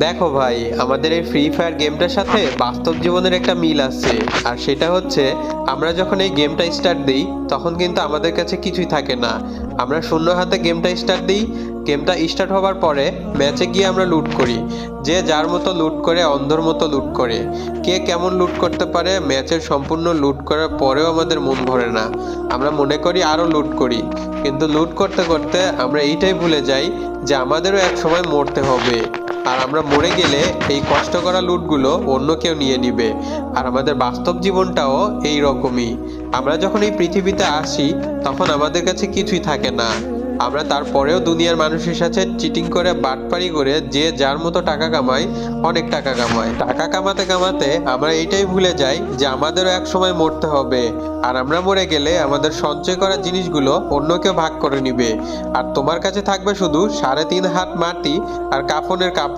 দেখো ভাই, আমাদের এই ফ্রি ফায়ার গেমটার সাথে বাস্তব জীবনের একটা মিল আছে। আর সেটা হচ্ছে, আমরা যখন এই গেমটা স্টার্ট দিই তখন কিন্তু আমাদের কাছে কিছুই থাকে না। আমরা শূন্য হাতে গেমটা স্টার্ট দিই। গেমটা স্টার্ট হওয়ার পরে ম্যাচে গিয়ে আমরা লুট করি। যে যার মতো লুট করে, অন্ধর মতো লুট করে। কে কেমন লুট করতে পারে, ম্যাচের সম্পূর্ণ লুট করার পরেও আমাদের মন ভরে না। আমরা মনে করি আরও লুট করি, কিন্তু লুট করতে করতে আমরা এইটাই ভুলে যাই যে আমাদেরও এক সময় মরতে হবে। আর আমরা মরে গেলে এই কষ্ট করা লুটগুলো অন্য কেউ নিয়ে নিবে। আর আমাদের বাস্তব জীবনটাও এই রকমই। আমরা যখন এই পৃথিবীতে আসি তখন আমাদের কাছে কিছুই থাকে না। আমরা তারপরেও দুনিয়ার মানুষের সাথে চিটিং করে, বাটপারি করে, যে যার মতো টাকা কামায়, অনেক টাকা কামায়। টাকা কামাতে কামাতে আমরা এইটাই ভুলে যাই যে আমাদেরও এক সময় মরতে হবে। আর আমরা মরে গেলে আমাদের সঞ্চয় করা জিনিসগুলো অন্য কেউ ভাগ করে নিবে। আর তোমার কাছে থাকবে শুধু 3.5 হাত মাটি আর কাফনের কাপড়।